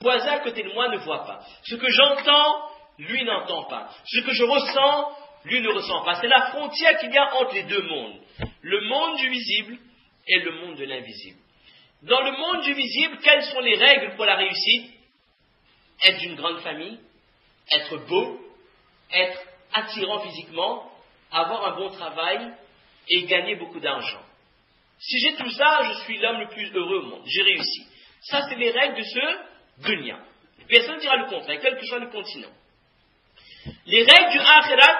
voisin à côté de moi ne voit pas. Ce que j'entends, lui n'entend pas. Ce que je ressens, lui ne ressent pas. C'est la frontière qu'il y a entre les deux mondes. Le monde du visible et le monde de l'invisible. Dans le monde du visible, quelles sont les règles pour la réussite? Être d'une grande famille, être beau, être attirant physiquement, avoir un bon travail et gagner beaucoup d'argent. Si j'ai tout ça, je suis l'homme le plus heureux au monde. J'ai réussi. Ça, c'est les règles de ce dunya. Personne ne dira le contraire, quel que soit le continent. Les règles du akhirat,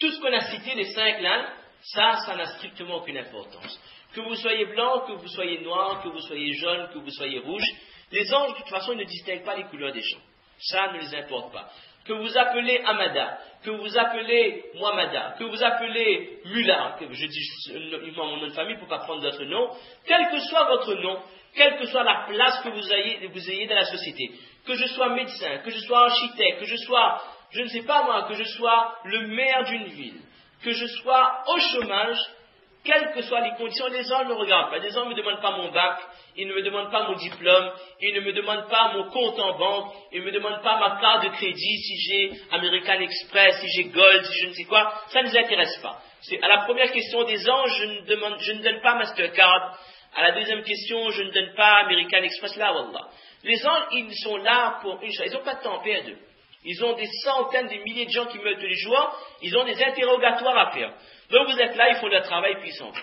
tout ce qu'on a cité, les 5 là, ça n'a strictement aucune importance. Que vous soyez blanc, que vous soyez noir, que vous soyez jaune, que vous soyez rouge, les anges, de toute façon, ils ne distinguent pas les couleurs des gens. Ça ne les importe pas. Que vous appelez Amada, que vous appelez Muhammada, que vous appelez Mullah, que je dis mon nom de famille pour ne pas prendre d'autres noms, quel que soit votre nom, quelle que soit la place que vous ayez dans la société, que je sois médecin, que je sois architecte, que je sois, je ne sais pas moi, que je sois le maire d'une ville, que je sois au chômage, quelles que soient les conditions, les anges ne me regardent pas. Les anges ne me demandent pas mon bac, ils ne me demandent pas mon diplôme, ils ne me demandent pas mon compte en banque, ils ne me demandent pas ma carte de crédit, si j'ai American Express, si j'ai Gold, si je ne sais quoi, ça ne les intéresse pas. À la première question des anges, je ne donne pas Mastercard. À la deuxième question, je ne donne pas American Express, là, wallah. Les anges, ils sont là pour une chose, ils n'ont pas de temps à perdre. Ils ont des centaines, des milliers de gens qui meurent tous les jours, ils ont des interrogatoires à faire. Donc vous êtes là, ils font leur travail, puis ils s'en vont.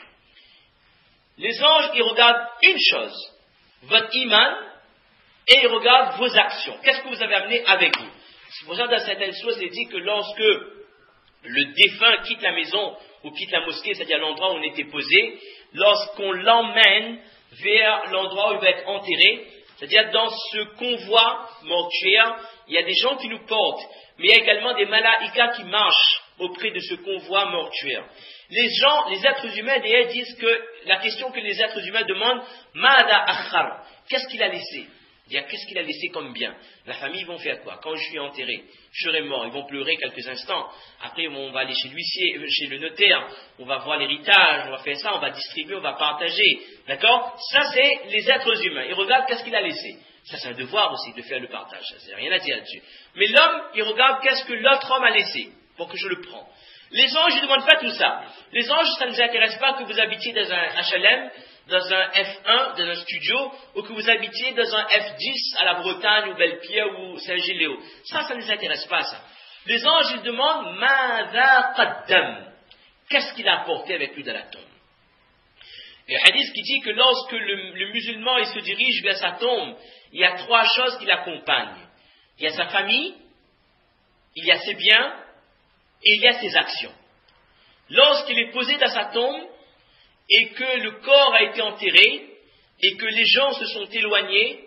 Les anges, ils regardent une chose, votre iman, et ils regardent vos actions. Qu'est-ce que vous avez amené avec vous? C'est pour ça que dans certaines sources, il est dit que lorsque le défunt quitte la maison ou quitte la mosquée, c'est-à-dire l'endroit où on était posé, lorsqu'on l'emmène vers l'endroit où il va être enterré, c'est-à-dire dans ce convoi mortuaire, il y a des gens qui nous portent, mais il y a également des malaïkas qui marchent auprès de ce convoi mortuaire. Les êtres humains d'ailleurs disent que la question que les êtres humains demandent, Mada akhar, qu'est-ce qu'il a laissé? Qu'est-ce qu'il a laissé comme bien? La famille, ils vont faire quoi? Quand je suis enterré, je serai mort, ils vont pleurer quelques instants. Après, on va aller chez l'huissier, chez le notaire, on va voir l'héritage, on va faire ça, on va distribuer, on va partager. D'accord? Ça, c'est les êtres humains. Ils regardent qu'est-ce qu'il a laissé. Ça, c'est un devoir aussi de faire le partage. Ça, c'est rien à dire là-dessus. Mais l'homme, il regarde qu'est-ce que l'autre homme a laissé pour que je le prends. Les anges, ils ne demandent pas tout ça. Les anges, ça ne nous intéresse pas que vous habitiez dans un HLM, dans un F1, dans un studio, ou que vous habitiez dans un F10 à la Bretagne, ou Belle-Pierre, ou Saint-Géléo. Ça ne nous intéresse pas, ça. Les anges, ils demandent, Mada qaddam. Qu'est-ce qu'il a apporté avec lui dans la tombe? Il y a un hadith qui dit que lorsque le musulman, il se dirige vers sa tombe, il y a 3 choses qui l'accompagnent. Il y a sa famille, il y a ses biens, et il y a ses actions. Lorsqu'il est posé dans sa tombe, et que le corps a été enterré, et que les gens se sont éloignés,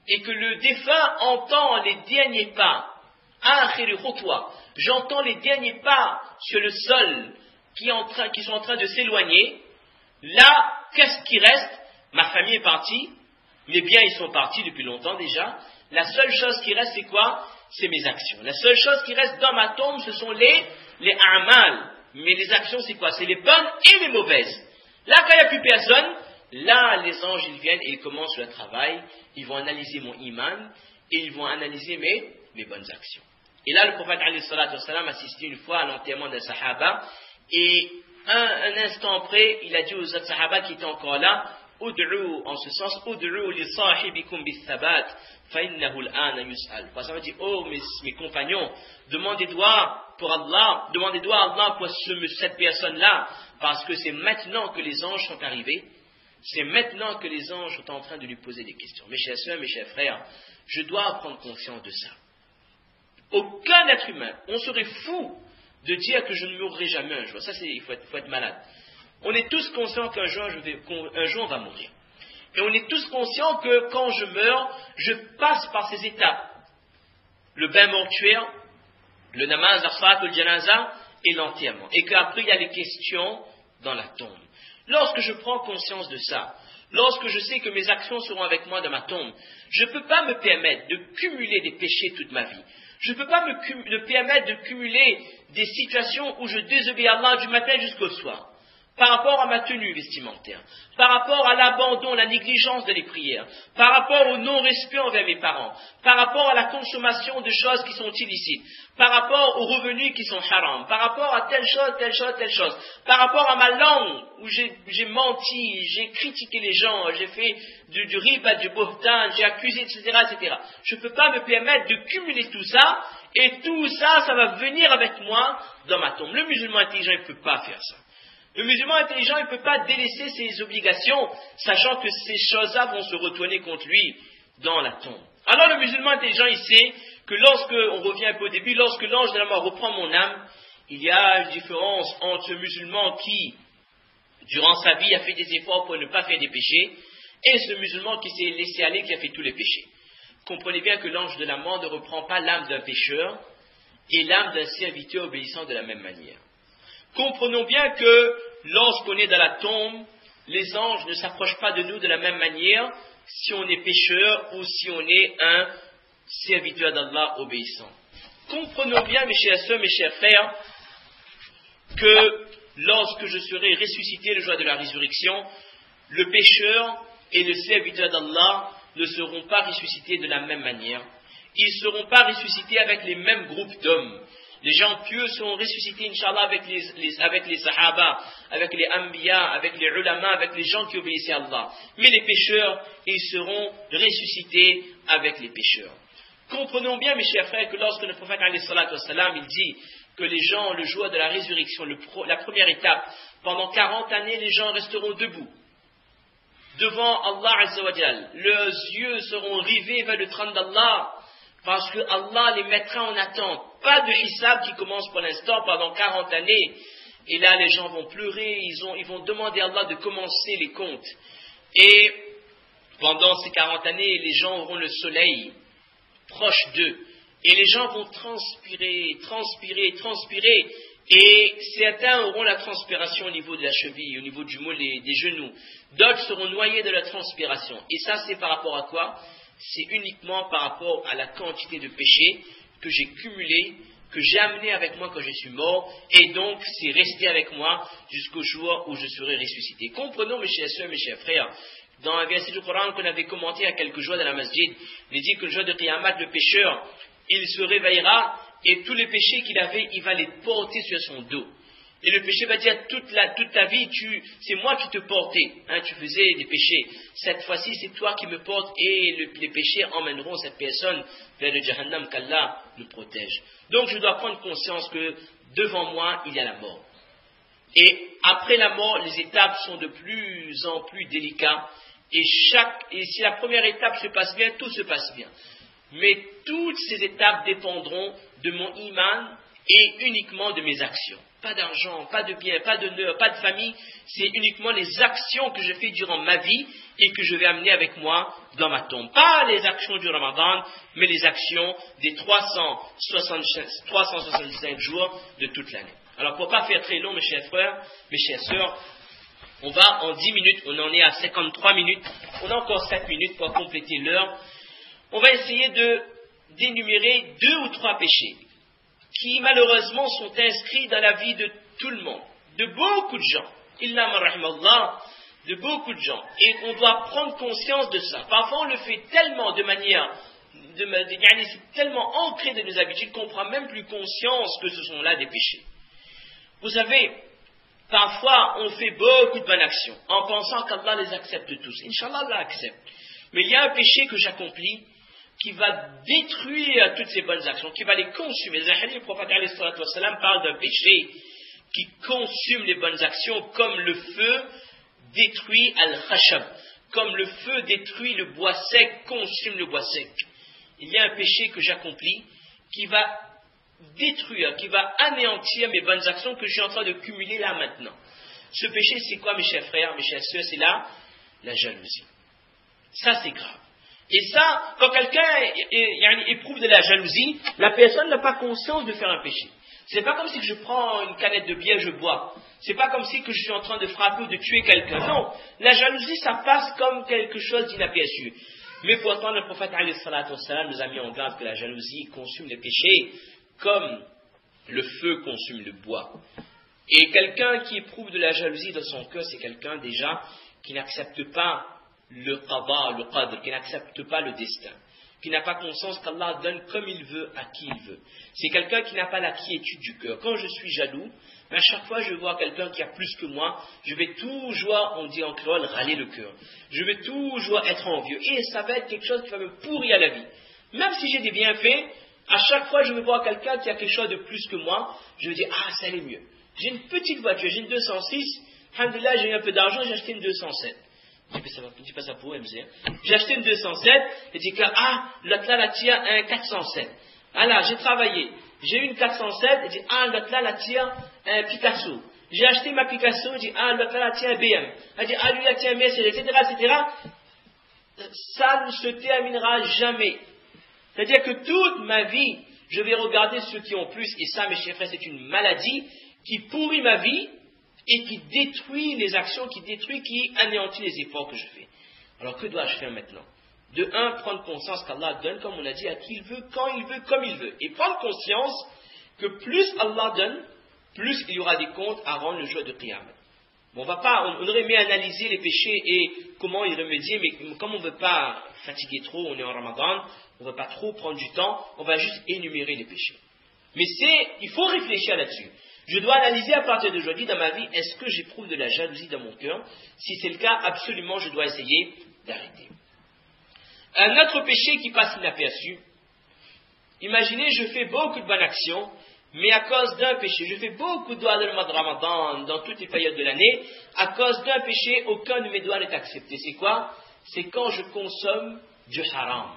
et que le défunt entend les derniers pas, j'entends les derniers pas sur le sol qui sont en train de s'éloigner, là, qu'est-ce qui reste? Ma famille est partie, mes biens ils sont partis depuis longtemps déjà, la seule chose qui reste c'est quoi? C'est mes actions. La seule chose qui reste dans ma tombe, ce sont les a'mal. Mais les actions, c'est quoi? C'est les bonnes et les mauvaises. Là, quand il n'y a plus personne, là, les anges, ils viennent et ils commencent le travail. Ils vont analyser mon iman et ils vont analyser mes bonnes actions. Et là, le prophète, alayhi salatu wassalam, assisté une fois à l'enterrement d'un sahaba et un instant après, il a dit aux autres sahaba qui étaient encore là, Ud'u, en ce sens, Ud'u li sahibikum bis-sabat, fa innahu al-ana yus'al. Ça veut dire, oh mes compagnons, demandez doigt pour Allah, demandez doigt à Allah pour cette personne-là, parce que c'est maintenant que les anges sont arrivés, c'est maintenant que les anges sont en train de lui poser des questions. Mes chers sœurs, mes chers frères, je dois prendre conscience de ça. Aucun être humain, on serait fou de dire que je ne mourrai jamais un jour. Ça, il faut être malade. On est tous conscients qu'un jour on va mourir. Et on est tous conscients que quand je meurs, je passe par ces étapes. Le bain mortuaire, le namaz, l'afsat, le janaza et l'enterrement. Et qu'après, il y a les questions dans la tombe. Lorsque je prends conscience de ça, lorsque je sais que mes actions seront avec moi dans ma tombe, je ne peux pas me permettre de cumuler des péchés toute ma vie. Je ne peux pas me permettre de cumuler des situations où je désobéis à Allah du matin jusqu'au soir. par rapport à ma tenue vestimentaire, par rapport à l'abandon, la négligence de les prières, par rapport au non-respect envers mes parents, par rapport à la consommation de choses qui sont illicites, par rapport aux revenus qui sont haram, par rapport à telle chose, par rapport à ma langue où j'ai menti, j'ai critiqué les gens, j'ai fait du riba, du buhtan, j'ai accusé, etc. Je ne peux pas me permettre de cumuler tout ça, et tout ça, ça va venir avec moi dans ma tombe. Le musulman intelligent, il ne peut pas faire ça. Le musulman intelligent, il ne peut pas délaisser ses obligations, sachant que ces choses-là vont se retourner contre lui dans la tombe. Alors le musulman intelligent, il sait que lorsque, on revient un peu au début, lorsque l'ange de la mort reprend mon âme, il y a une différence entre ce musulman qui, durant sa vie, a fait des efforts pour ne pas faire des péchés, et ce musulman qui s'est laissé aller, qui a fait tous les péchés. Comprenez bien que l'ange de la mort ne reprend pas l'âme d'un pécheur et l'âme d'un serviteur obéissant de la même manière. Comprenons bien que lorsqu'on est dans la tombe, les anges ne s'approchent pas de nous de la même manière si on est pécheur ou si on est un serviteur d'Allah obéissant. Comprenons bien, mes chers sœurs, mes chers frères, que lorsque je serai ressuscité le jour de la résurrection, le pécheur et le serviteur d'Allah ne seront pas ressuscités de la même manière. Ils ne seront pas ressuscités avec les mêmes groupes d'hommes. Les gens pieux seront ressuscités, Inch'Allah, avec les sahaba, avec les anbiya, avec les ulama, avec les gens qui obéissaient à Allah. Mais les pécheurs, ils seront ressuscités avec les pécheurs. Comprenons bien, mes chers frères, que lorsque le prophète alayhi salatu wassalam, il dit que les gens, le jour de la résurrection, la première étape, pendant 40 années, les gens resteront debout devant Allah Azza wa Jal. Leurs yeux seront rivés vers le trône d'Allah, parce que Allah les mettra en attente. Pas de hisab qui commence pour l'instant pendant 40 années. Et là, les gens vont pleurer, ils vont demander à Allah de commencer les comptes. Et pendant ces 40 années, les gens auront le soleil proche d'eux. Et les gens vont transpirer. Et certains auront la transpiration au niveau de la cheville, au niveau du mollet, des genoux. D'autres seront noyés de la transpiration. Et ça, c'est par rapport à quoi? C'est uniquement par rapport à la quantité de péché que j'ai cumulé, que j'ai amené avec moi quand je suis mort, et donc c'est resté avec moi jusqu'au jour où je serai ressuscité. Comprenons, mes chers sœurs, mes chers frères, dans un verset du Coran qu'on avait commenté il y a quelques jours dans la masjid, il dit que le jour de Qiyamah, le pécheur, il se réveillera, et tous les péchés qu'il avait, il va les porter sur son dos. Et le péché va dire, toute ta vie, c'est moi qui te portais, tu faisais des péchés. Cette fois-ci, c'est toi qui me portes, et les péchés emmèneront cette personne vers le Jahannam, qu'Allah nous protège. Donc je dois prendre conscience que devant moi, il y a la mort. Et après la mort, les étapes sont de plus en plus délicates, et si la première étape se passe bien, tout se passe bien. Mais toutes ces étapes dépendront de mon iman et uniquement de mes actions. Pas d'argent, pas de biens, pas d'honneur, pas de famille, c'est uniquement les actions que je fais durant ma vie et que je vais amener avec moi dans ma tombe. Pas les actions du Ramadan, mais les actions des 365 jours de toute l'année. Alors pour ne pas faire très long, mes chers frères, mes chères sœurs, on va en 10 minutes, on en est à 53 minutes, on a encore 7 minutes pour compléter l'heure. On va essayer d'énumérer 2 ou 3 péchés qui malheureusement sont inscrits dans la vie de tout le monde, de beaucoup de gens, illa man rahimallah, de beaucoup de gens, et on doit prendre conscience de ça. Parfois on le fait tellement de manière, c'est tellement ancré de nos habitudes qu'on ne prend même plus conscience que ce sont là des péchés. Vous savez, parfois on fait beaucoup de bonnes actions en pensant qu'Allah les accepte tous. Inch'Allah, Allah accepte. Mais il y a un péché que j'accomplis qui va détruire toutes ces bonnes actions, qui va les consumer. Le prophète parle d'un péché qui consume les bonnes actions comme le feu détruit al-khashab, comme le feu détruit le bois sec, consume le bois sec. Il y a un péché que j'accomplis qui va détruire, qui va anéantir mes bonnes actions que je suis en train de cumuler là maintenant. Ce péché, c'est quoi, mes chers frères, mes chères sœurs? C'est là la jalousie. Ça, c'est grave. Et ça, quand quelqu'un éprouve de la jalousie, la personne n'a pas conscience de faire un péché. C'est pas comme si je prends une canette de bière, je bois. C'est pas comme si que je suis en train de frapper ou de tuer quelqu'un. Non, la jalousie, ça passe comme quelque chose d'inaperçu. Mais pourtant, le prophète alayhi salatu wassalam nous a mis en garde que la jalousie consume les péchés comme le feu consume le bois. Et quelqu'un qui éprouve de la jalousie dans son cœur, c'est quelqu'un déjà qui n'accepte pas le qada, le qadr, qui n'accepte pas le destin, qui n'a pas conscience qu'Allah donne comme il veut à qui il veut. C'est quelqu'un qui n'a pas la quiétude du cœur. Quand je suis jaloux, à chaque fois je vois quelqu'un qui a plus que moi, je vais toujours, on dit en créole, râler le cœur. Je vais toujours être envieux. Et ça va être quelque chose qui va me pourrir la vie. Même si j'ai des bienfaits, à chaque fois je vais voir quelqu'un qui a quelque chose de plus que moi, je vais dire, ah, ça allait mieux. J'ai une petite voiture, j'ai une 206, alhamdoulilah, j'ai eu un peu d'argent, j'ai acheté une 207. Je dis pas ça pour MZ. J'ai acheté une 207, et dis que, ah, l'autre là, la tire un 407. Ah là, j'ai travaillé, j'ai eu une 407, et dis, ah, l'autre là, la tire un Picasso. J'ai acheté ma Picasso, et dis, ah, l'autre là, la tire un BM. Elle dit, ah, lui, la tire un Mercedes, etc., etc. Ça ne se terminera jamais. C'est-à-dire que toute ma vie, je vais regarder ceux qui ont plus, et ça, mes chers frères, c'est une maladie qui pourrit ma vie, et qui détruit les actions, qui anéantit les efforts que je fais. Alors que dois-je faire maintenant? De un, prendre conscience qu'Allah donne, comme on l'a dit, à qui il veut, quand il veut, comme il veut. Et prendre conscience que plus Allah donne, plus il y aura des comptes à rendre le jour de Qiyamah. Bon, on aurait aimé analyser les péchés et comment y remédier, mais comme on ne veut pas fatiguer trop, on est en Ramadan, on ne veut pas trop prendre du temps, on va juste énumérer les péchés. Mais il faut réfléchir là-dessus. Je dois analyser à partir d'aujourd'hui dans ma vie, est-ce que j'éprouve de la jalousie dans mon cœur? Si c'est le cas, absolument, je dois essayer d'arrêter. Un autre péché qui passe inaperçu, imaginez, je fais beaucoup de bonnes actions, mais à cause d'un péché, je fais beaucoup de doigts dans le mois de Ramadan, dans toutes les périodes de l'année, à cause d'un péché, aucun de mes doigts n'est accepté. C'est quoi? C'est quand je consomme du haram.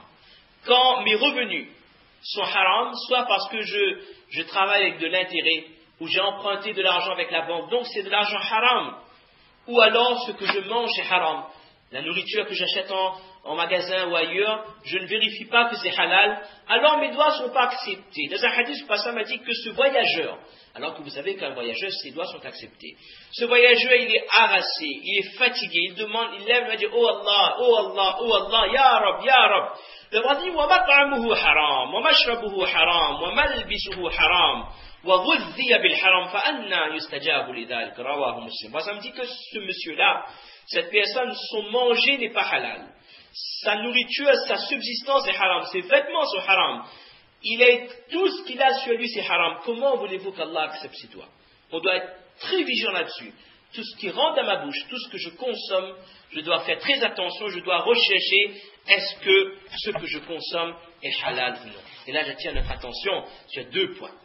Quand mes revenus sont haram, soit parce que je travaille avec de l'intérêt, ou j'ai emprunté de l'argent avec la banque, donc c'est de l'argent haram. Ou alors ce que je mange est haram. La nourriture que j'achète en magasin ou ailleurs, je ne vérifie pas que c'est halal, alors mes doigts ne sont pas acceptés. Dans un hadith, le passage m'a dit que ce voyageur, alors que vous savez qu'un voyageur, ses doigts sont acceptés. Ce voyageur, il est harassé, il est fatigué, il demande, il lève, il va dire, oh Allah, oh Allah, oh Allah, ya Rab, ya Rab. Le roi dit, wa mat'amuhu haram, wa mashrabuhu haram, wa malbisuhu haram. Ça me dit que ce monsieur-là, cette personne, son manger n'est pas halal. Sa nourriture, sa subsistance est haram. Ses vêtements sont haram. Tout ce qu'il a sur lui, c'est haram. Comment voulez-vous qu'Allah accepte ses doigts? On doit être très vigilant là-dessus. Tout ce qui rentre dans ma bouche, tout ce que je consomme, je dois faire très attention, je dois rechercher est-ce que ce que je consomme est halal ou non. Et là, j'attire notre attention sur 2 points.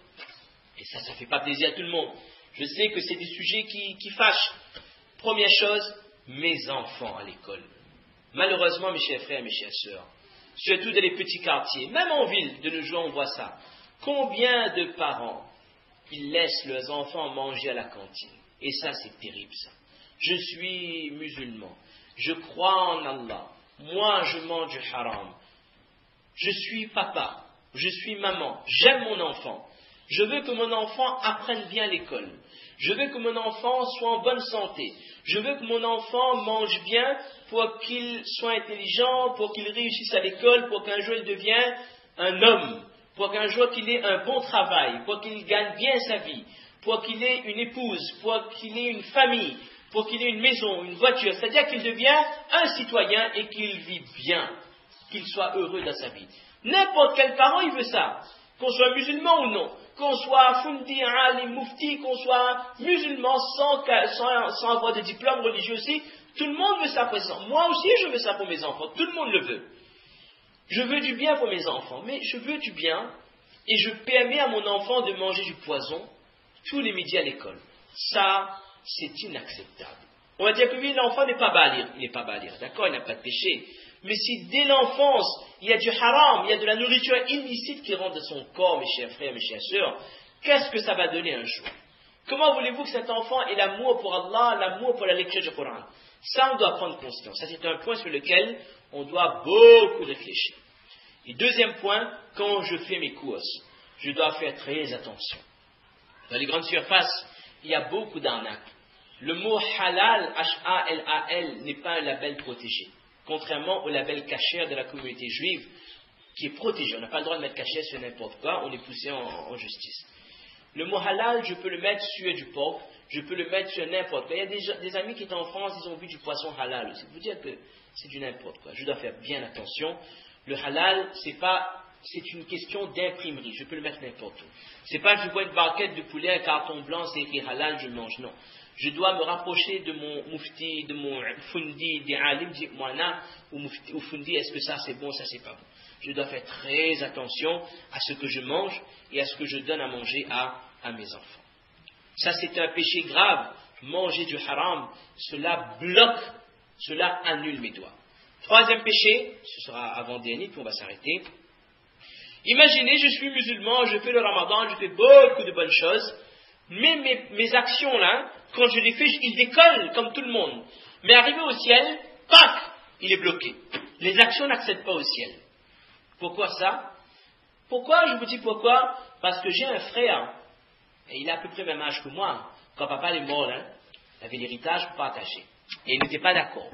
Et ça ne fait pas plaisir à tout le monde. Je sais que c'est des sujets qui fâchent. Première chose, mes enfants à l'école. Malheureusement, mes chers frères et mes chères sœurs, surtout dans les petits quartiers, même en ville, de nos jours, on voit ça. Combien de parents, ils laissent leurs enfants manger à la cantine? Et ça, c'est terrible, ça. Je suis musulman. Je crois en Allah. Moi, je mange du haram. Je suis papa. Je suis maman. J'aime mon enfant. Je veux que mon enfant apprenne bien l'école. Je veux que mon enfant soit en bonne santé. Je veux que mon enfant mange bien pour qu'il soit intelligent, pour qu'il réussisse à l'école, pour qu'un jour il devienne un homme, pour qu'un jour qu'il ait un bon travail, pour qu'il gagne bien sa vie, pour qu'il ait une épouse, pour qu'il ait une famille, pour qu'il ait une maison, une voiture. C'est-à-dire qu'il devient un citoyen et qu'il vit bien, qu'il soit heureux dans sa vie. N'importe quel parent, il veut ça. Qu'on soit musulman ou non, qu'on soit fundi, alim, mufti, qu'on soit musulman sans avoir de diplôme religieux aussi, tout le monde veut ça pour ses enfants. Moi aussi, je veux ça pour mes enfants. Tout le monde le veut. Je veux du bien pour mes enfants, mais je veux du bien et je permets à mon enfant de manger du poison tous les midis à l'école. Ça, c'est inacceptable. On va dire que oui, l'enfant n'est pas balir. Il n'est pas balir, d'accord, il n'a pas de péché. Mais si dès l'enfance, il y a du haram, il y a de la nourriture illicite qui rentre dans son corps, mes chers frères, mes chères sœurs, qu'est-ce que ça va donner un jour? Comment voulez-vous que cet enfant ait l'amour pour Allah, l'amour pour la lecture du Coran? Ça, on doit prendre conscience. Ça, c'est un point sur lequel on doit beaucoup réfléchir. Et deuxième point, quand je fais mes courses, je dois faire très attention. Dans les grandes surfaces, il y a beaucoup d'arnaques. Le mot halal, H-A-L-A-L, n'est pas un label protégé. Contrairement au label kasher de la communauté juive, qui est protégé. On n'a pas le droit de mettre kasher sur n'importe quoi, on est poussé en justice. Le mot halal, je peux le mettre sur du porc, je peux le mettre sur n'importe quoi. Il y a des amis qui étaient en France, ils ont vu du poisson halal aussi. Vous dire que c'est du n'importe quoi. Je dois faire bien attention. Le halal, c'est une question d'imprimerie. Je peux le mettre n'importe où. C'est pas que je vois une barquette de poulet, un carton blanc, c'est écrit halal, je le mange. Non. Je dois me rapprocher de mon mufti, de mon fundi, des alim, du moana, ou fundi, est-ce que ça c'est bon, ça c'est pas bon. Je dois faire très attention à ce que je mange et à ce que je donne à manger à mes enfants. Ça c'est un péché grave. Manger du haram, cela bloque, cela annule mes doigts. Troisième péché, ce sera avant-dernier, puis on va s'arrêter. Imaginez, je suis musulman, je fais le ramadan, je fais beaucoup de bonnes choses, mais mes actions là, quand je les fais, ils décollent comme tout le monde. Mais arrivé au ciel, pac, il est bloqué. Les actions n'accèdent pas au ciel. Pourquoi ça? Pourquoi? Je vous dis pourquoi. Parce que j'ai un frère, et il a à peu près le même âge que moi. Quand papa est mort, il avait l'héritage pour partager. Et il n'était pas d'accord.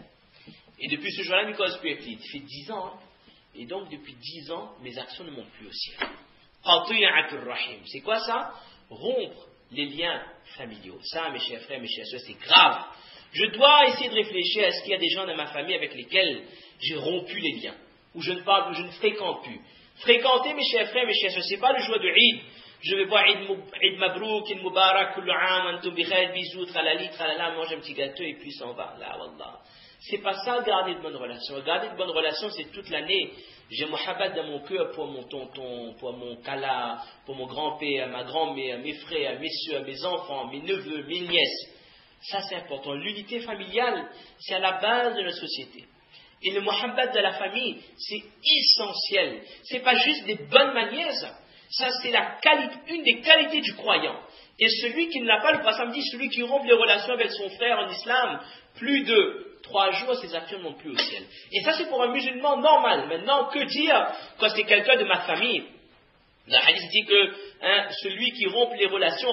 Et depuis ce jour-là, Nicolas Puepli, il fait 10 ans. Et donc, depuis 10 ans, mes actions ne montent plus au ciel. C'est quoi ça? Rompre les liens familiaux. Ça, mes chers frères, mes chères sœurs, c'est grave. Je dois essayer de réfléchir à ce qu'il y a des gens dans ma famille avec lesquels j'ai rompu les liens. Où je ne parle, où je ne fréquente plus. Fréquenter, mes chers frères, mes chères sœurs, c'est pas le jour de Eid. Je vais voir Eid Mabrouk, Eid Mubarak, Kullu Am, Antum Bikhel, bisous, tralali, tralala, mange un petit gâteau et puis s'en va. Là, wallah. C'est pas ça, garder de bonnes relations. Garder de bonnes relations, c'est toute l'année. J'ai Mohabbat dans mon cœur pour mon tonton, pour mon kala, pour mon grand-père, ma grand-mère, mes frères, mes soeurs, mes enfants, mes neveux, mes nièces. Ça, c'est important. L'unité familiale, c'est à la base de la société. Et le Mohabbat de la famille, c'est essentiel. C'est pas juste des bonnes manières, ça. Ça, c'est une des qualités du croyant. Et celui qui ne l'a pas, le prophète dit, celui qui rompt les relations avec son frère en islam, plus de 3 jours, ses actions ne montent plus au ciel. Et ça, c'est pour un musulman normal. Maintenant, que dire quand c'est quelqu'un de ma famille? Le hadith dit que celui qui rompt les relations,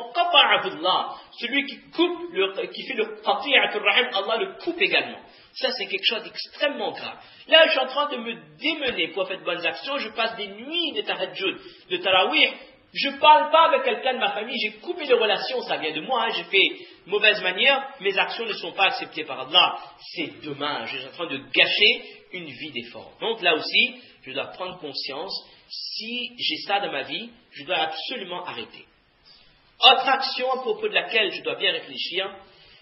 celui qui coupe, qui fait le qati'atul rahim, Allah le coupe également. Ça, c'est quelque chose d'extrêmement grave. Là, je suis en train de me démener pour faire de bonnes actions. Je passe des nuits de tahajjud, de tarawih. Je ne parle pas avec quelqu'un de ma famille. J'ai coupé les relations. Ça vient de moi. J'ai fait mauvaise manière. Mes actions ne sont pas acceptées par Allah. C'est dommage. Je suis en train de gâcher une vie d'effort. Donc là aussi, je dois prendre conscience. Si j'ai ça dans ma vie, je dois absolument arrêter. Autre action à propos de laquelle je dois bien réfléchir.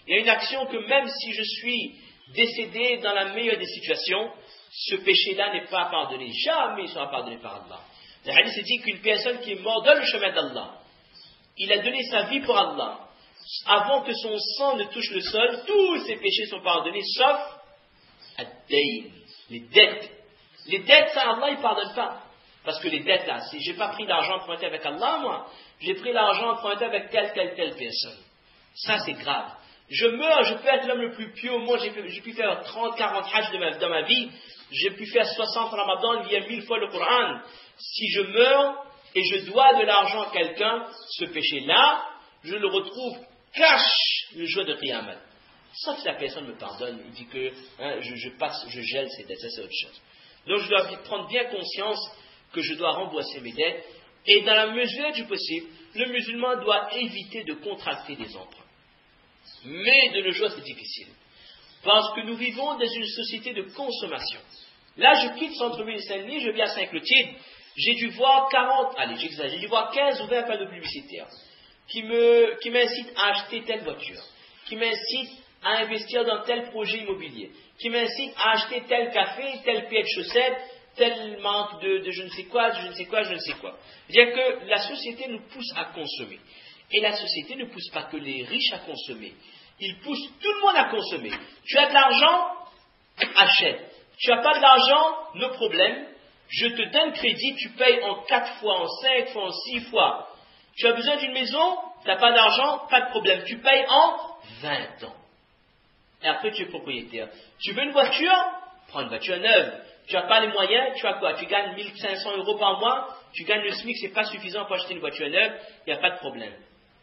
Il y a une action que même si je suis décédé dans la meilleure des situations, ce péché-là n'est pas pardonné. Jamais il sera pardonné par Allah. Le hadith dit qu'une personne qui est morte dans le chemin d'Allah, il a donné sa vie pour Allah. Avant que son sang ne touche le sol, tous ses péchés sont pardonnés, sauf ad-dayn, les dettes. Les dettes, ça, Allah, il ne pardonne pas. Parce que les dettes, là, si j'ai pas pris d'argent emprunté avec Allah, moi, j'ai pris l'argent emprunté avec telle personne. Ça, c'est grave. Je meurs, je peux être l'homme le plus pieux au monde, j'ai pu faire 30, 40 hajj dans ma vie, j'ai pu faire 60 ramadan, lire 1000 fois le Coran. Si je meurs et je dois de l'argent à quelqu'un, ce péché-là, je le retrouve cash le jour de Qiyamah. Sauf si la personne me pardonne, il dit que je gèle ses dettes, ça c'est autre chose. Donc je dois prendre bien conscience que je dois rembourser mes dettes, et dans la mesure du possible, le musulman doit éviter de contracter des emprunts. Mais de nos jours, c'est difficile. Parce que nous vivons dans une société de consommation. Là, je quitte Centre-Ville Saint-Denis, je viens à Saint-Clotilde, j'ai dû voir 15 ou 20 panneaux publicitaires qui m'incitent à acheter telle voiture, qui m'incitent à investir dans tel projet immobilier, qui m'incitent à acheter tel café, tel pied de chaussettes, tel manque de je ne sais quoi. C'est-à-dire que la société nous pousse à consommer. Et la société ne pousse pas que les riches à consommer. Il pousse tout le monde à consommer. Tu as de l'argent, achète. Tu n'as pas d'argent, no problème. Je te donne crédit, tu payes en 4 fois, en 5 fois, en 6 fois. Tu as besoin d'une maison, tu n'as pas d'argent, pas de problème. Tu payes en 20 ans. Et après tu es propriétaire. Tu veux une voiture? Prends une voiture neuve. Tu n'as pas les moyens, tu as quoi? Tu gagnes 1500 € par mois, tu gagnes le SMIC, c'est pas suffisant pour acheter une voiture neuve, il n'y a pas de problème.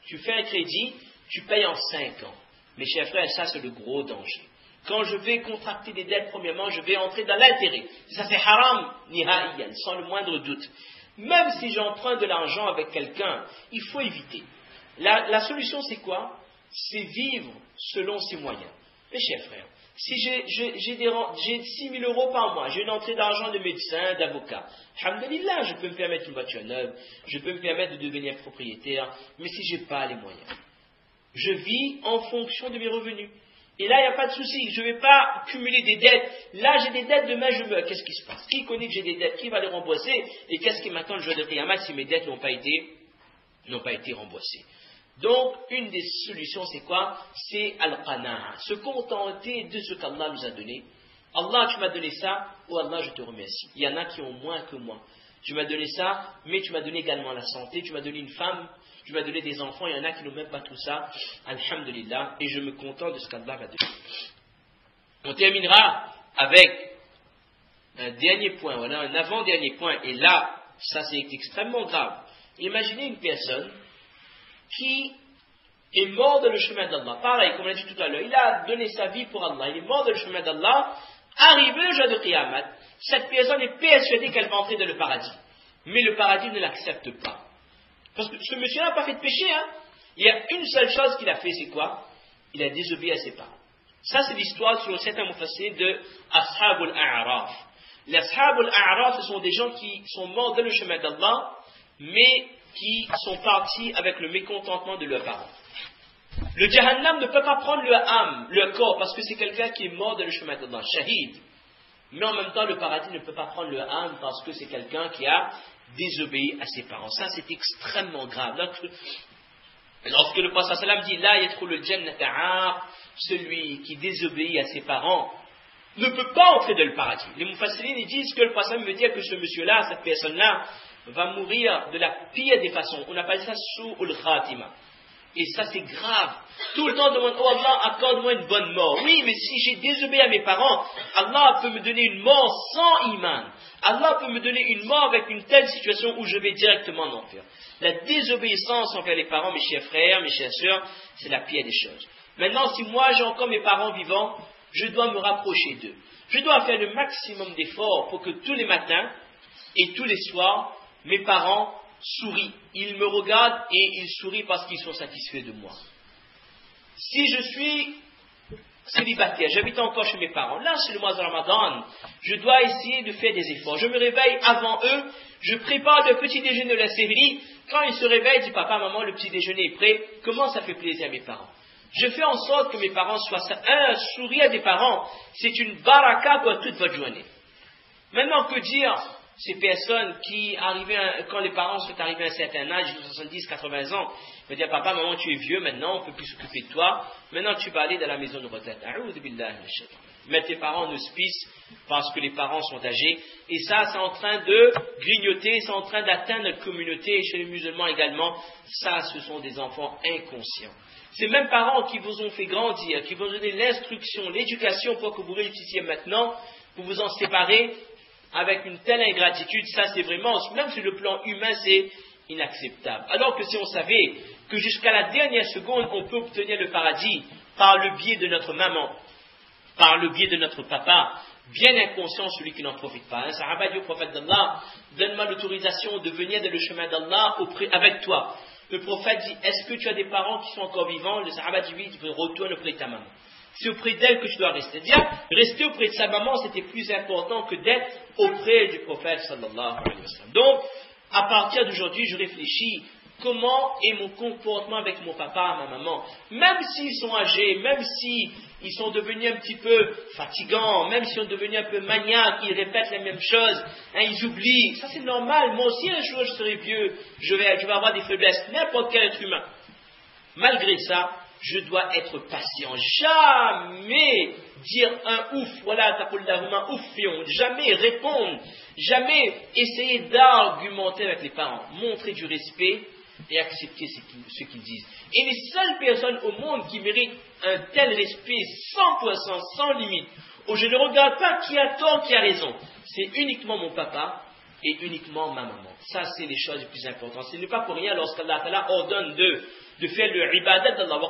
Tu fais un crédit, tu payes en 5 ans. Mes chers frères, ça c'est le gros danger. Quand je vais contracter des dettes, premièrement, je vais entrer dans l'intérêt. Ça c'est haram, nihaiyan, sans le moindre doute. Même si j'emprunte de l'argent avec quelqu'un, il faut éviter. La solution, c'est quoi? C'est vivre selon ses moyens. Mes chers frères, si j'ai 6 000 euros par mois, j'ai une entrée d'argent de médecin, d'avocat, alhamdulillah, je peux me permettre une voiture neuve, je peux me permettre de devenir propriétaire, mais si je n'ai pas les moyens, je vis en fonction de mes revenus. Et là, il n'y a pas de souci, je ne vais pas cumuler des dettes. Là, j'ai des dettes, demain je meurs. Qu'est-ce qui se passe? Qui connaît que j'ai des dettes? Qui va les rembourser? Et qu'est-ce qui m'attend le jour de Qiyamah si mes dettes n'ont pas été remboursées? Donc, une des solutions, c'est quoi? C'est al-qana'a, se contenter de ce qu'Allah nous a donné. Allah, tu m'as donné ça, oh Allah, je te remercie. Il y en a qui ont moins que moi. Tu m'as donné ça, mais tu m'as donné également la santé, tu m'as donné une femme, tu m'as donné des enfants, il y en a qui n'ont même pas tout ça. Alhamdulillah, et je me contente de ce qu'Allah m'a donné. On terminera avec un dernier point, voilà, un avant-dernier point, et là, ça c'est extrêmement grave. Imaginez une personne qui est mort dans le chemin d'Allah. Pareil, comme on l'a dit tout à l'heure, il a donné sa vie pour Allah, il est mort dans le chemin d'Allah. Arrivé le jour de Qiyamah, cette personne est persuadée qu'elle va entrer dans le paradis. Mais le paradis ne l'accepte pas. Parce que ce monsieur n'a pas fait de péché. Il y a une seule chose qu'il a fait, c'est quoi? Il a désobéi à ses parents. Ça, c'est l'histoire sur certains mufassirs de Ashabul A'raf. Les Ashabul A'raf, ce sont des gens qui sont morts dans le chemin d'Allah, mais qui sont partis avec le mécontentement de leurs parents. Le Jahannam ne peut pas prendre leur âme, leur corps, parce que c'est quelqu'un qui est mort dans le chemin d'Allah, shahid. Mais en même temps, le paradis ne peut pas prendre leur âme parce que c'est quelqu'un qui a désobéi à ses parents. Ça, c'est extrêmement grave. Donc, lorsque le prophète sallam dit « La yadkhulul jannata » celui qui désobéit à ses parents ne peut pas entrer dans le paradis. Les mufassirines disent que le prophète veut dire que ce monsieur-là, cette personne-là, va mourir de la pire des façons. On appelle ça « su'ul khatima ». Et ça, c'est grave. Tout le temps, on demande, oh Allah, accorde-moi une bonne mort. Oui, mais si j'ai désobéi à mes parents, Allah peut me donner une mort sans iman. Allah peut me donner une mort avec une telle situation où je vais directement en enfer. La désobéissance envers les parents, mes chers frères, mes chères sœurs, c'est la pire des choses. Maintenant, si moi j'ai encore mes parents vivants, je dois me rapprocher d'eux. Je dois faire le maximum d'efforts pour que tous les matins et tous les soirs, mes parents sourient. Ils me regardent et ils sourient parce qu'ils sont satisfaits de moi. Si je suis célibataire, j'habite encore chez mes parents, là c'est le mois de Ramadan, je dois essayer de faire des efforts. Je me réveille avant eux, je prépare le petit déjeuner de la série. Quand ils se réveillent, ils disent papa, maman, le petit déjeuner est prêt. Comment ça fait plaisir à mes parents? Je fais en sorte que mes parents soient un sourire des parents, c'est une baraka pour toute votre journée. Maintenant, que dire ces personnes qui arrivaient, quand les parents sont arrivés à un certain âge, 70, 80 ans, ils vont dire, papa, maman, tu es vieux maintenant, on ne peut plus s'occuper de toi, maintenant tu vas aller dans la maison de retraite. Mettre tes parents en hospice parce que les parents sont âgés, et ça, c'est en train de grignoter, c'est en train d'atteindre notre communauté, et chez les musulmans également, ça, ce sont des enfants inconscients. Ces mêmes parents qui vous ont fait grandir, qui vous ont donné l'instruction, l'éducation pour que vous réussissiez maintenant, pour vous en séparer, avec une telle ingratitude, ça c'est vraiment, même sur le plan humain, c'est inacceptable. Alors que si on savait que jusqu'à la dernière seconde, on peut obtenir le paradis par le biais de notre maman, par le biais de notre papa, bien inconscient celui qui n'en profite pas. Un sahaba dit au prophète d'Allah, donne-moi l'autorisation de venir dans le chemin d'Allah avec toi. Le prophète dit, est-ce que tu as des parents qui sont encore vivants? Le sahaba dit oui, retourne auprès de ta maman. C'est auprès d'elle que tu dois rester. Bien, rester auprès de sa maman, c'était plus important que d'être auprès du prophète sallallahu alayhi wa sallam. Donc, à partir d'aujourd'hui, je réfléchis comment est mon comportement avec mon papa, ma maman. Même s'ils sont âgés, même s'ils sont devenus un petit peu fatigants, même s'ils sont devenus un peu maniaques, ils répètent les mêmes choses, ils oublient. Ça c'est normal. Moi aussi, un jour, je serai vieux, je vais avoir des faiblesses, n'importe quel être humain. Malgré ça, je dois être patient. Jamais dire un ouf, voilà, taqullahuma ouffion. Jamais répondre. Jamais essayer d'argumenter avec les parents. Montrer du respect et accepter ce qu'ils disent. Et les seules personnes au monde qui méritent un tel respect 100%, sans limite, où je ne regarde pas qui a tort, qui a raison, c'est uniquement mon papa et uniquement ma maman. Ça, c'est les choses les plus importantes. Ce n'est pas pour rien lorsqu'Allah ordonne de faire le ibadat d'Allah.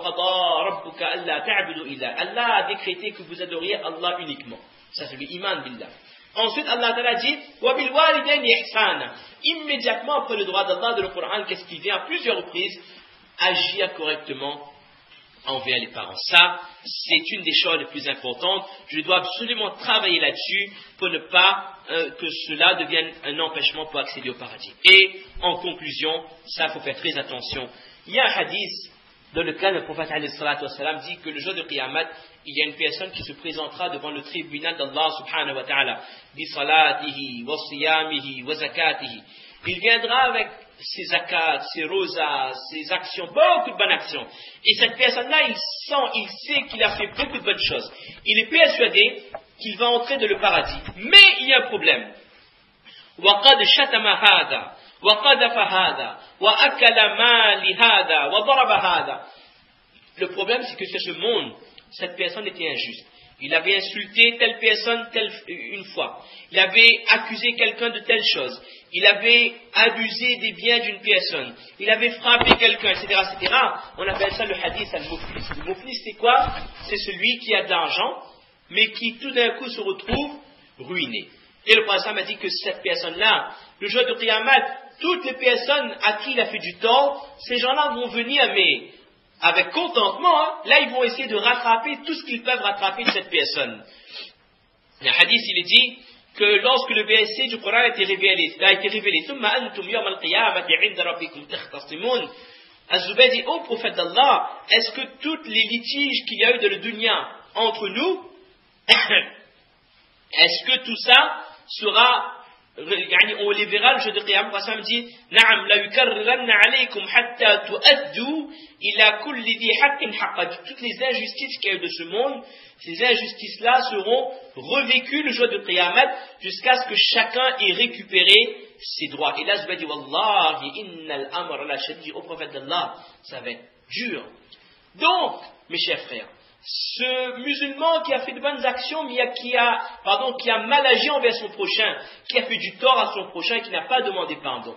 Allah a décrété que vous adoriez Allah uniquement. Ça, c'est l'iman billah. Ensuite, Allah Ta'ala dit immédiatement après le droit d'Allah de le Coran, qu'est-ce qui vient à plusieurs reprises? agir correctement envers les parents. Ça, c'est une des choses les plus importantes. Je dois absolument travailler là-dessus pour ne pas que cela devienne un empêchement pour accéder au paradis. Et en conclusion, ça, il faut faire très attention. Il y a un hadith dans lequel le prophète dit que le jour de Qiyamah, il y a une personne qui se présentera devant le tribunal d'Allah subhanahu wa ta'ala, bi salatihi, wa siyamihi, wa zakatihi. Il viendra avec ses zakats, ses rosas, ses actions, beaucoup de bonnes actions. Et cette personne-là, il sait qu'il a fait beaucoup de bonnes choses. Il est persuadé qu'il va entrer dans le paradis. Mais il y a un problème. وَقَدْ شَتَمَ هَذَا وَقَذَفَ هَذَا وَأَكَلَ مَالِ هَذَا وَضَرَبَ هَذَا. Le problème, c'est que sur ce monde, cette personne était injuste. Il avait insulté telle personne une fois. Il avait accusé quelqu'un de telle chose. Il avait abusé des biens d'une personne. Il avait frappé quelqu'un, etc., etc. On appelle ça le hadith al-muflis. Le muflis, c'est quoi? C'est celui qui a de l'argent, mais qui tout d'un coup se retrouve ruiné. Et le prophète m'a dit que cette personne-là, le jour de Qiyamah, toutes les personnes à qui il a fait du tort, ces gens-là vont venir, mais avec contentement, là ils vont essayer de rattraper tout ce qu'ils peuvent rattraper de cette personne. Le hadith, il est dit que lorsque le verset du Coran a été révélé, Az-Zubayr dit, ô prophète d'Allah, est-ce que tous les litiges qu'il y a eu dans le dunya entre nous, est-ce que tout ça sera, on les verra le jour de Qiyam? Le prophète dit, Na'am, la yukarriranna alaykum hatta tu'addu ila kulli di haqqin haqqa. Toutes les injustices qu'il y a eu de ce monde, ces injustices-là seront revécues le jour de Qiyamah jusqu'à ce que chacun ait récupéré ses droits. Et là, je vais dire, Wallahi, innal amr la shadid, au prophète d'Allah, ça va être dur. Donc, mes chers frères, ce musulman qui a fait de bonnes actions, mais qui a mal agi envers son prochain, qui a fait du tort à son prochain et qui n'a pas demandé pardon.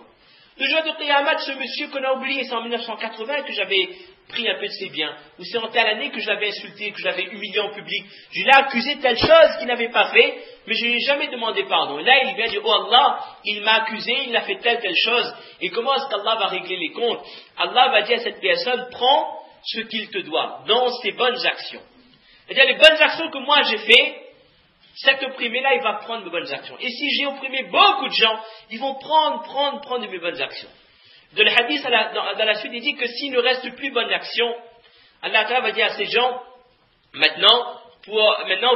Le jour de Qiyamah, ce monsieur qu'on a oublié, c'est en 1980 que j'avais pris un peu de ses biens, ou c'est en telle année que je l'avais insulté, que je l'avais humilié en public. Je l'ai accusé de telle chose qu'il n'avait pas fait, mais je n'ai jamais demandé pardon. Et là, il vient dire, oh Allah, il m'a accusé, il a fait telle chose. Et comment est-ce qu'Allah va régler les comptes? Allah va dire à cette personne, prends ce qu'il te doit, dans ses bonnes actions. C'est-à-dire, les bonnes actions que moi j'ai fait, cet opprimé-là, il va prendre mes bonnes actions. Et si j'ai opprimé beaucoup de gens, ils vont prendre de mes bonnes actions. Dans le hadith, dans la suite, il dit que s'il ne reste plus bonne action, Allah Ta'ala va dire à ces gens, maintenant,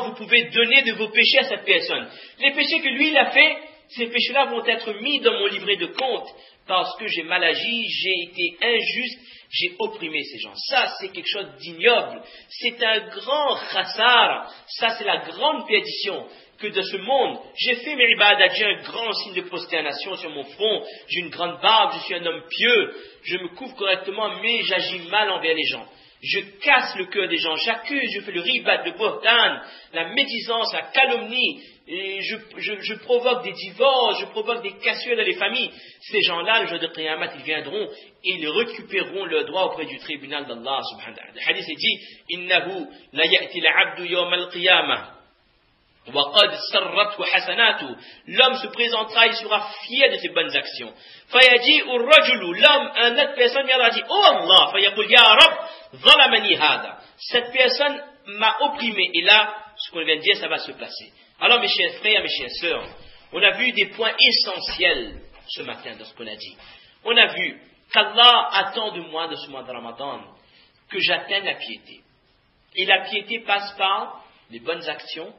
vous pouvez donner de vos péchés à cette personne. Les péchés que lui, il a fait, ces péchés-là vont être mis dans mon livret de compte, parce que j'ai mal agi, j'ai été injuste, j'ai opprimé ces gens. Ça, c'est quelque chose d'ignoble. C'est un grand khassar. Ça, c'est la grande perdition que de ce monde. J'ai fait mes ibadat, j'ai un grand signe de prosternation sur mon front, j'ai une grande barbe, je suis un homme pieux, je me couvre correctement, mais j'agis mal envers les gens. Je casse le cœur des gens, j'accuse, je fais le ribat, le bohtan, la médisance, la calomnie, et je provoque des divorces, je provoque des cassures dans les familles. Ces gens-là, le jour de Qiyamah, ils viendront et ils récupéreront leurs droits auprès du tribunal d'Allah subhanahu wa ta'ala. Le hadith est dit, Innahu la ya'ti l'abdu yawm al-qiyamah. L'homme se présentera, il sera fier de ses bonnes actions. L'homme, un autre personne viendra dire, oh Allah, cette personne m'a opprimé. Et là, ce qu'on vient de dire, ça va se placer. Alors mes chers frères, mes chères sœurs, on a vu des points essentiels ce matin dans ce qu'on a dit. On a vu qu'Allah attend de moi, de ce mois de Ramadan, que j'atteigne la piété. Et la piété passe par les bonnes actions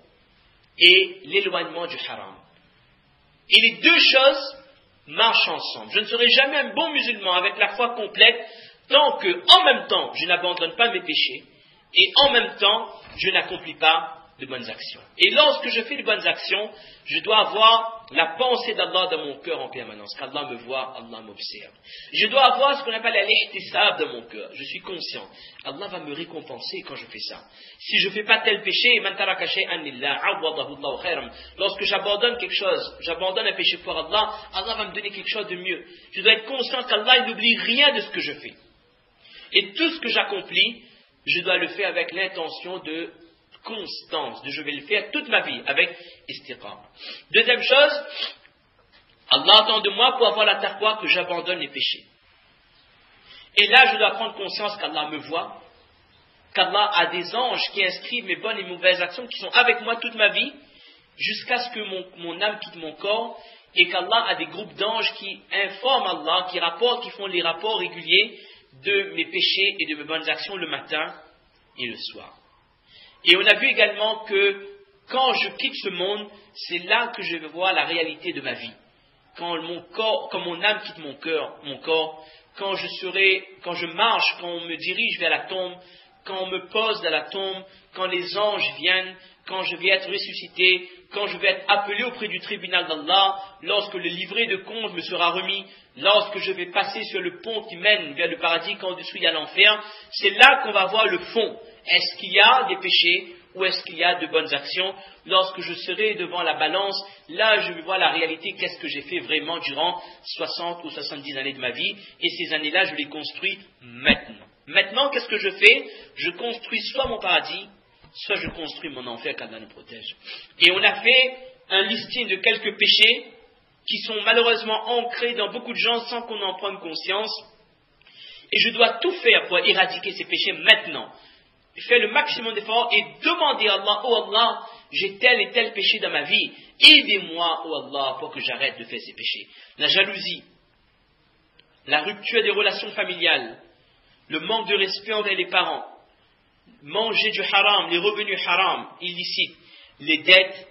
et l'éloignement du haram. Et les deux choses marchent ensemble. Je ne serai jamais un bon musulman avec la foi complète tant que, en même temps, je n'abandonne pas mes péchés et en même temps, je n'accomplis pas de bonnes actions. Et lorsque je fais de bonnes actions, je dois avoir la pensée d'Allah dans mon cœur en permanence, qu'Allah me voit, Allah m'observe. Je dois avoir ce qu'on appelle l'ihtisab dans mon cœur. Je suis conscient. Allah va me récompenser quand je fais ça. Si je ne fais pas tel péché, lorsque j'abandonne quelque chose, j'abandonne un péché pour Allah, Allah va me donner quelque chose de mieux. Je dois être conscient qu'Allah n'oublie rien de ce que je fais. Et tout ce que j'accomplis, je dois le faire avec l'intention de constance, je vais le faire toute ma vie avec istiqam. Deuxième chose, Allah attend de moi pour avoir la taqwa que j'abandonne les péchés. Et là, je dois prendre conscience qu'Allah me voit, qu'Allah a des anges qui inscrivent mes bonnes et mauvaises actions, qui sont avec moi toute ma vie, jusqu'à ce que mon âme quitte mon corps, et qu'Allah a des groupes d'anges qui informent Allah, qui font les rapports réguliers de mes péchés et de mes bonnes actions le matin et le soir. Et on a vu également que quand je quitte ce monde, c'est là que je vais voir la réalité de ma vie. Quand mon âme quitte mon corps, quand je marche, quand on me dirige vers la tombe, quand on me pose dans la tombe, quand les anges viennent, quand je vais être ressuscité, quand je vais être appelé auprès du tribunal d'Allah, lorsque le livret de compte me sera remis, lorsque je vais passer sur le pont qui mène vers le paradis, quand au-dessous il y a l'enfer, c'est là qu'on va voir le fond. Est-ce qu'il y a des péchés ou est-ce qu'il y a de bonnes actions? Lorsque je serai devant la balance, là je vais voir la réalité, qu'est-ce que j'ai fait vraiment durant 60 ou 70 années de ma vie, et ces années-là je les construis maintenant. Maintenant, qu'est-ce que je fais? Je construis soit mon paradis, soit je construis mon enfer, qu'Allah nous protège. Et on a fait un listing de quelques péchés qui sont malheureusement ancrés dans beaucoup de gens sans qu'on en prenne conscience. Et je dois tout faire pour éradiquer ces péchés maintenant. Faire le maximum d'efforts et demander à Allah, oh Allah, j'ai tel et tel péché dans ma vie. Aidez-moi, oh Allah, pour que j'arrête de faire ces péchés. La jalousie, la rupture des relations familiales, le manque de respect envers les parents, manger du haram, les revenus haram, illicites, les dettes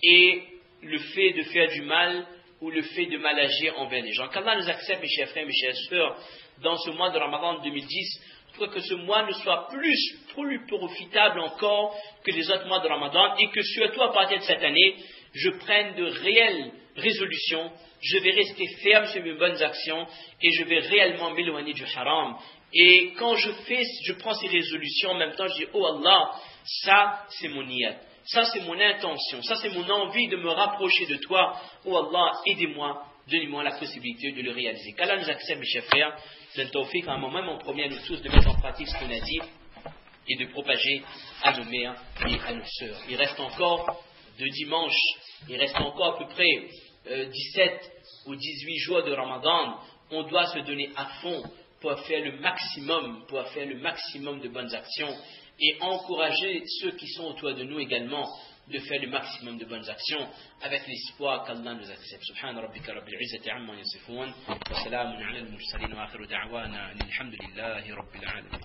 et le fait de faire du mal ou le fait de mal agir envers les gens. Qu'Allah nous accepte, mes chers frères, mes chères sœurs, dans ce mois de Ramadan 2010, pour que ce mois ne soit plus profitable encore que les autres mois de Ramadan et que surtout à partir de cette année, je prenne de réelles résolutions, je vais rester ferme sur mes bonnes actions et je vais réellement m'éloigner du haram. Et quand je prends ces résolutions, en même temps je dis, oh Allah, ça c'est mon niyat, ça c'est mon intention, ça c'est mon envie de me rapprocher de toi, oh Allah, aidez-moi, donnez-moi la possibilité de le réaliser. Qu'Allah nous accepte, mes chers frères, donne tawfiq à un moment, on promet à nous tous de mettre en pratique ce qu'on a dit et de propager à nos mères et à nos sœurs. Il reste encore 2 dimanches, il reste encore à peu près 17 ou 18 jours de Ramadan. On doit se donner à fond pour faire le maximum de bonnes actions et encourager ceux qui sont autour de nous également de faire le maximum de bonnes actions avec l'espoir qu'Allah nous accepte. Subhana rabbika rabbil izzati amma yasifun wa salamun ala al-mursalin wa akhiru da'wana alhamdulillahi rabbil alamin.